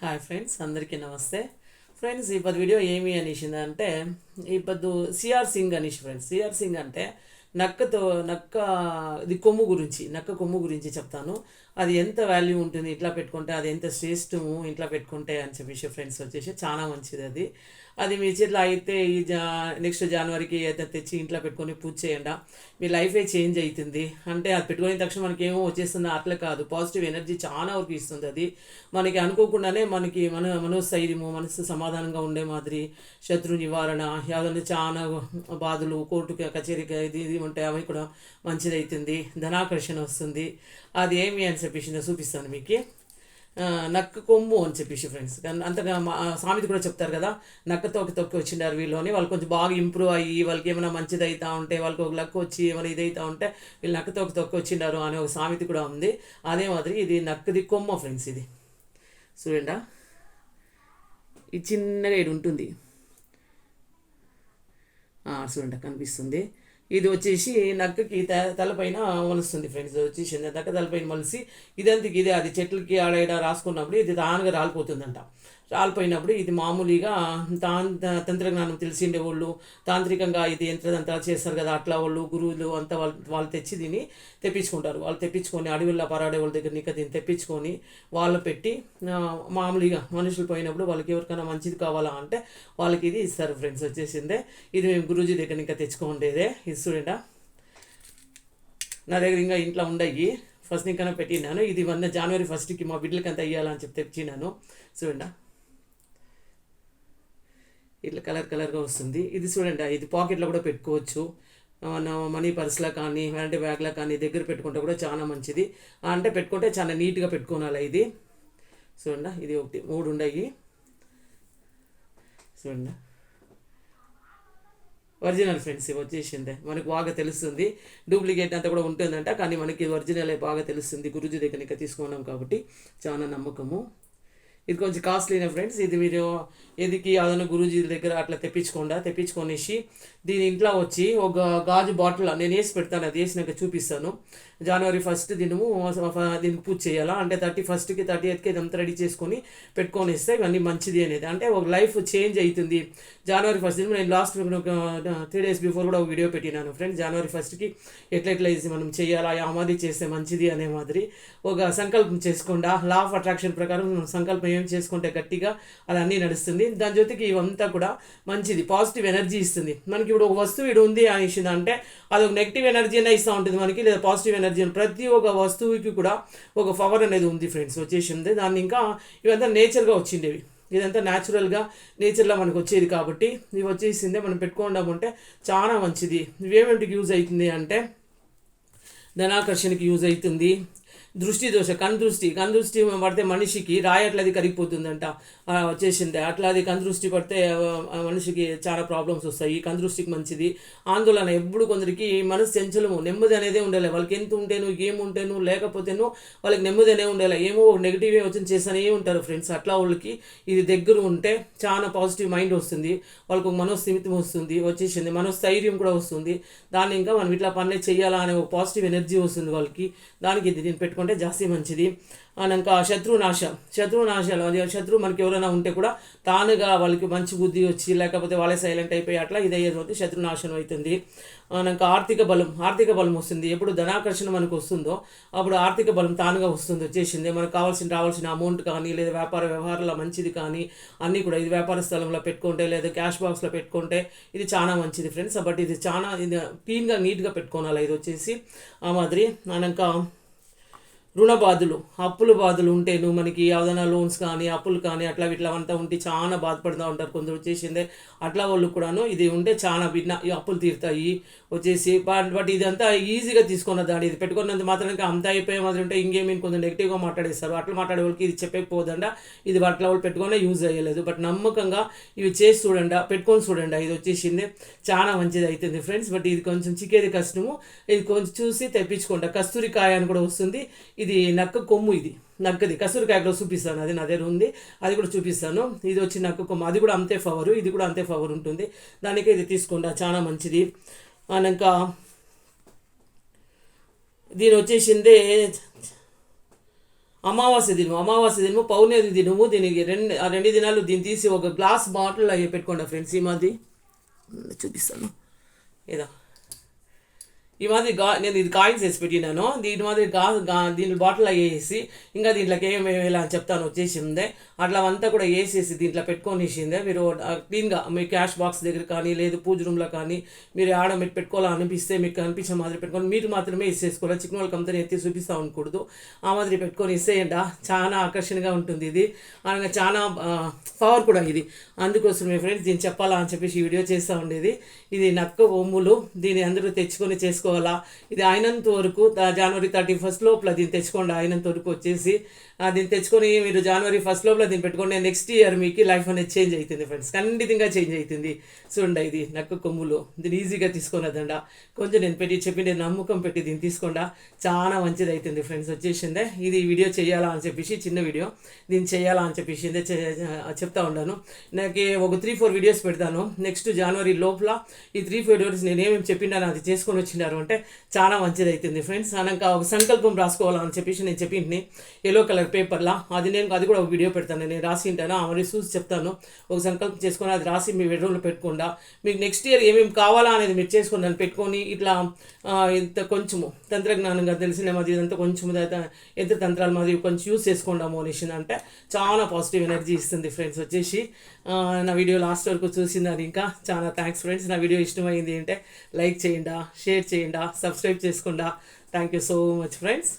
Hi friends, అందరికీ నమస్తే. Friends, ఇప్పుడు వీడియో ఏమి అనేసిందంటే, ఇప్పుడు సిఆర్ సింగ్ అనేసి ఫ్రెండ్స్. సిఆర్ సింగ్ అంటే నక్కతో నక్క ఇది నక్క కొమ్ము గురించి చెప్తాను. అది ఎంత వాల్యూ ఉంటుంది ఇంట్లో పెట్టుకుంటే, అది ఎంత శ్రేష్టము ఇంట్లో పెట్టుకుంటే అని చెప్పేసి ఫ్రెండ్స్ వచ్చేసి చాలా మంచిది. అది మీ చేతిలో అయితే ఈ నెక్స్ట్ జనవరికి అయితే తెచ్చి ఇంట్లో పెట్టుకొని పూజ చేయండి, మీ లైఫే చేంజ్ అవుతుంది. అంటే అది పెట్టుకునే తక్షణ మనకి ఏమో వచ్చేస్తుంది అట్లా కాదు, పాజిటివ్ ఎనర్జీ చాలా వరకు ఇస్తుంది. అది మనకి అనుకోకుండానే మనకి మనోస్థైర్యము, మనసు సమాధానంగా ఉండే మాదిరి, శత్రు నివారణ, యాదన్న చాలా బాధలు, కోర్టు కచేరీకి ఇది ఉంటాయి, అవి కూడా మంచిది అవుతుంది. ధనాకర్షణ వస్తుంది. అది ఏమి అని చెప్పేసి నేను చూపిస్తాను మీకు. నక్క కొమ్ము అని చెప్పేసి ఫ్రెండ్స్, అంతగా సామెత కూడా చెప్తారు కదా, నక్క తొక్కి తొక్కి వచ్చినారు వీళ్ళని, వాళ్ళు కొంచెం బాగా ఇంప్రూవ్ అయ్యి వాళ్ళకి ఏమైనా మంచిది అవుతా ఉంటే, వాళ్ళకి ఒక లక్ వచ్చి ఏమైనా ఇది అవుతా ఉంటే వీళ్ళు నక్క తొక్కి తొక్కి వచ్చినారు అనే ఒక సామెత కూడా ఉంది. అదే మాదిరి ఇది నక్కది కొమ్మ ఫ్రెండ్స్. ఇది చూడండి, ఇది చిన్నగా ఇది ఉంటుంది చూడండి, కనిపిస్తుంది. ఇది వచ్చేసి నక్కకి తలపైన మొలుస్తుంది ఫ్రెండ్స్. వచ్చేసి నక్క తలపైన మొలిసి ఇదంతకి ఇదే అది చెట్లకి ఆడ రాసుకున్నప్పుడు ఇది తానుగా రాలిపోతుందంట. రాలిపోయినప్పుడు ఇది మామూలుగా తంత్రజ్ఞానం తెలిసిండే వాళ్ళు, తాంత్రికంగా ఇది యంత్రదంతాలు చేస్తారు కదా, అట్లా వాళ్ళు గురువులు అంతా వాళ్ళు తెచ్చి దీన్ని తెప్పించుకుంటారు. వాళ్ళు తెప్పించుకొని అడవిలో పరాడే వాళ్ళ దగ్గర ఇంకా దీన్ని తెప్పించుకొని వాళ్ళు పెట్టి మామూలుగా మనుషులు పోయినప్పుడు వాళ్ళకి ఎవరికైనా మంచిది కావాలా అంటే వాళ్ళకి ఇది ఇస్తారు ఫ్రెండ్స్. వచ్చేసిందే ఇది మేము గురూజీ దగ్గర ఇంకా తెచ్చుకోండేదే. ఇది చూడండి, నా దగ్గర ఇంకా ఇంట్లో ఉండయి, ఫస్ట్ ఇంకా పెట్టినాను. ఇది జనవరి 1కి మా బిడ్డలకి అంతా ఇవ్వాలని చెప్పి తెచ్చినాను. చూడండి, ఇట్లా కలర్గా వస్తుంది. ఇది చూడండి, ఇది పాకెట్లో కూడా పెట్టుకోవచ్చు, మనీ పర్స్లో కానీ అంటే బ్యాగ్లో కానీ దగ్గర పెట్టుకుంటే కూడా చాలా మంచిది. అంటే పెట్టుకుంటే చాలా నీట్గా పెట్టుకోవాలి. ఇది చూడండి, ఇది 3 ఉన్నాయి. చూడండి, ఒరిజినల్ ఫ్రెండ్స్. ఇవి వచ్చేసిందే మనకు బాగా తెలుస్తుంది. డూప్లికేట్ అంతా కూడా ఉంటుందంట, కానీ మనకి ఒరిజినల్ బాగా తెలుస్తుంది. గురూజీ దగ్గర ఇంకా తీసుకున్నాం కాబట్టి చాలా నమ్మకము. ఇది కొంచెం కాస్ట్లీనే ఫ్రెండ్స్. ఇది మీరు ఎదికి ఏదైనా గురూజీ దగ్గర అట్లా తెప్పించుకొనేసి దీని ఇంట్లో వచ్చి ఒక గాజు బాటిల్ నేను వేసి పెడతాను, అది వేసినాక చూపిస్తాను. జనవరి 1 దినము దీనికి పూజ చేయాలా అంటే 31కి 30కి ఇదంతా రెడీ చేసుకొని పెట్టుకొని ఇస్తే ఇవన్నీ మంచిది అనేది. అంటే ఒక లైఫ్ చేంజ్ అవుతుంది. జనవరి 1 దినం నేను లాస్ట్ 3 days బిఫోర్ కూడా ఒక వీడియో పెట్టినాను ఫ్రెండ్స్. జనవరి 1కి ఎట్లా మనం చేయాలా, మాదిరి చేస్తే మంచిది అనే మాదిరి ఒక సంకల్పం చేసుకుండా, లా ఆఫ్ అట్రాక్షన్ ప్రకారం సంకల్పం ఏం చేసుకుంటే గట్టిగా అది అన్నీ నడుస్తుంది. దాని జೊತೆకి ఇవంతా కూడా మంచిది, పాజిటివ్ ఎనర్జీ ఇస్తుంది మనకి. ఇప్పుడు ఒక వస్తువు ఇది ఉంది అనేసింది అంటే అది ఒక నెగిటివ్ ఎనర్జీ అయినా ఇస్తూ ఉంటుంది మనకి, లేదా పాజిటివ్ ఎనర్జీ. ప్రతి ఒక్క వస్తువుకి కూడా ఒక పవర్ అనేది ఉంది ఫ్రెండ్స్. వచ్చేసింది దాన్ని ఇంకా ఇవంతా నేచర్గా వచ్చిండేవి, ఇదంతా న్యాచురల్గా నేచర్లో మనకు వచ్చేది కాబట్టి ఇవి వచ్చేసిందే మనం పెట్టుకోవడం చాలా మంచిది. ఇవేమిటికి యూజ్ అవుతుంది అంటే ధనాకర్షణకి యూజ్ అవుతుంది. దృష్టి దోష, కనుదృష్టి పడితే మనిషికి రాయి అట్లా అది కరిగిపోతుందంట. వచ్చేసింది అట్లా అది కనుదృష్టి పడితే మనిషికి చాలా ప్రాబ్లమ్స్ వస్తాయి. కనుదృష్టికి మంచిది. ఆందోళన ఎప్పుడు కొందరికి మనసు చంచలము, నెమ్మది అనేది ఉండాలి. వాళ్ళకి ఎంత ఉంటేను ఏముంటేను లేకపోతేను వాళ్ళకి నెమ్మది అనే ఉండాలి. ఏమో నెగిటివ్ వచ్చి చేస్తూనే ఉంటారు ఫ్రెండ్స్. అట్లా వాళ్ళకి ఇది దగ్గర ఉంటే చాలా పాజిటివ్ మైండ్ వస్తుంది, వాళ్ళకు మనోస్థిమితం వస్తుంది. వచ్చేసింది మనోస్థైర్యం కూడా వస్తుంది. దాన్ని ఇంకా మనం ఇట్లా పనులే చేయాలా అనే ఒక పాజిటివ్ ఎనర్జీ వస్తుంది వాళ్ళకి. దానికి దీన్ని పెట్టుకుంటే జాస్తి మంచిది. ఇంకా శత్రునాశాలు, అది శత్రువు మనకి ఎవరైనా ఉంటే కూడా తానుగా వాళ్ళకి మంచి బుద్ధి వచ్చి లేకపోతే వాళ్ళే సైలెంట్ అయిపోయి అట్లా ఇది అయ్యేది శత్రునాశనం అవుతుంది. ఇంకా ఆర్థిక బలం వస్తుంది. ఎప్పుడు ధనాకర్షణ మనకు వస్తుందో అప్పుడు ఆర్థిక బలం తానుగా వస్తుంది. వచ్చేసింది మనకు రావాల్సిన అమౌంట్ కానీ లేదా వ్యాపార వ్యవహారాల మంచిది కానీ అన్నీ కూడా ఇది వ్యాపార స్థలంలో పెట్టుకుంటే లేదా క్యాష్ బాక్స్లో పెట్టుకుంటే ఇది చాలా మంచిది ఫ్రెండ్స్. బట్ ఇది చాలా క్లీన్గా నీట్గా పెట్టుకోవాలి. ఇది వచ్చేసి ఆ మాదిరి. ఇంకా రుణ బాధలు, అప్పుల బాధలు ఉంటేను మనకి ఏదైనా లోన్స్ కానీ అప్పులు కానీ అట్లా ఇట్లా అంతా ఉంటే చాలా బాధపడుతూ ఉంటారు కొందరు. వచ్చేసిందే అట్లా వాళ్ళు కూడాను ఇది ఉంటే చాలా ఈ అప్పులు తీరుతాయి. వచ్చేసి బట్ ఇదంతా ఈజీగా తీసుకున్న దాన్ని ఇది పెట్టుకున్నంత మాత్రానికి అంతా అయిపోయే మాత్రం ఉంటే ఇంకేమీ కొంచెం నెగిటివ్గా మాట్లాడేస్తారు. అట్లా మాట్లాడే వాళ్ళకి ఇది చెప్పకపోదండా ఇది అట్లా వాళ్ళు పెట్టుకునే యూజ్ అయ్యలేదు. బట్ నమ్మకంగా ఇవి చేసి పెట్టుకొని చూడండి. ఇది వచ్చేసింది చాలా మంచిది అవుతుంది ఫ్రెండ్స్. బట్ ఇది కొంచెం చిక్కేది కష్టము. ఇది కొంచెం చూసి తెప్పించుకోండి. కస్తూరికాయ అని కూడా వస్తుంది. ఇది నక్క కొమ్ము, ఇది నక్కది కస్తూరికాయలో చూపిస్తాను, అది నా దగ్గర ఉంది, అది కూడా చూపిస్తాను. ఇది వచ్చి నక్క కొమ్ము, అది కూడా అంతే పవర్, ఇది కూడా అంతే పవర్ ఉంటుంది. దానికే ఇది తీసుకోండి, చాలా మంచిది. ఇంకా దీని వచ్చేసిందే అమావాస్య దినము పౌర్ణమి దినము దీనికి రెండు దినాలు దీన్ని తీసి ఒక గ్లాస్ బాటిల్ అయ్యి పెట్టుకోండి ఫ్రెండ్స్. ఈ మాది చూపిస్తాను ఏదో ఈ మాదిరి నేను ఇది కాయిన్స్ వేసి పెట్టినాను. దీని మాదిరి దీని బాటిల్ వేసి ఇంకా దీంట్లోకి ఏమేమి వేయాలి అని చెప్తాను వచ్చేసిందే. అట్లా అంతా కూడా వేసేసి దీంట్లో పెట్టుకొనిసిందే. మీరు క్లీన్గా మీ క్యాష్ బాక్స్ దగ్గర కానీ లేదు పూజ రూమ్లో కానీ మీరు ఆడ మీరు పెట్టుకోవాలనిపిస్తే మీకు కనిపించే మాదిరి పెట్టుకొని మీరు మాత్రమే వేసేసుకోవాలి. చికెన్ వాళ్ళకి అంతా ఎత్తి చూపిస్తూ ఉండకూడదు. ఆ మాదిరి పెట్టుకొని ఇస్తేయండి చాలా ఆకర్షణగా ఉంటుంది. ఇది అనగా చాలా పవర్ కూడా ఇది. అందుకోసం మీ ఫ్రెండ్స్ దీన్ని చెప్పాలా అని చెప్పేసి ఈ వీడియో చేస్తూ ఉండేది. ఇది నక్క ఒమ్ములు. దీన్ని అందరూ తెచ్చుకొని చేసుకోవాలి. ఇది అయినంత వరకు జనవరి 31 లోపల దీన్ని తెచ్చుకోండి. అయినంత వరకు వచ్చేసి దీన్ని తెచ్చుకొని మీరు జనవరి 1 లోపల దీన్ని పెట్టుకోండి. నెక్స్ట్ ఇయర్ మీకు లైఫ్ అనేది చేంజ్ అవుతుంది ఫ్రెండ్స్, ఖండితంగా చేంజ్ అవుతుంది. చూడండి ఇది నక్క కొమ్ములు. దీన్ని ఈజీగా తీసుకున్నదండ. కొంచెం నేను చెప్పి నమ్మకం పెట్టి దీన్ని తీసుకోండా చాలా మంచిది అవుతుంది ఫ్రెండ్స్. వచ్చేసిందే ఇది వీడియో చేయాలా అని చెప్పేసి చిన్న వీడియో దీన్ని చేయాలా అని చెప్పేసి చెప్తా ఉన్నాను. నాకు ఒక 3-4 వీడియోస్ పెడతాను నెక్స్ట్ జనవరి లోపల. ఈ 3-4 వీడియోస్ నేను ఏమేమి చెప్పిండాను అది చేసుకొని వచ్చినారు అంటే చాలా మంచిది అవుతుంది ఫ్రెండ్స్. అనక ఒక సంకల్పం రాసుకోవాలని చెప్పేసి నేను చెప్పింది ఎల్లో కలర్ పేపర్లా. అది కూడా ఒక వీడియో పెడతాను. నేను రాసి ఉంటాను అవన్నీ చూసి చెప్తాను. ఒక సంకల్పం చేసుకొని అది రాసి మీ బెడ్రూమ్లో పెట్టుకుండా మీకు నెక్స్ట్ ఇయర్ ఏమేమి కావాలా అనేది మీరు చేసుకొని దాన్ని పెట్టుకొని ఇట్లా ఇంత కొంచెము తంత్రజ్ఞానంగా తెలిసిన మాది ఇదంతా కొంచెం యంత్ర తంత్రాల మాది కొంచెం యూస్ చేసుకుంటాము అనేసి అంటే చాలా పాజిటివ్ ఎనర్జీ ఇస్తుంది ఫ్రెండ్స్. వచ్చేసి నా వీడియో లాస్ట్ వరకు చూసిందని ఇంకా చాలా థ్యాంక్స్ ఫ్రెండ్స్. నా వీడియో ఇష్టమైంది అంటే లైక్ చేయండి, షేర్ చేయండి, సబ్స్క్రైబ్ చేసుకోండి. Thank you so much friends.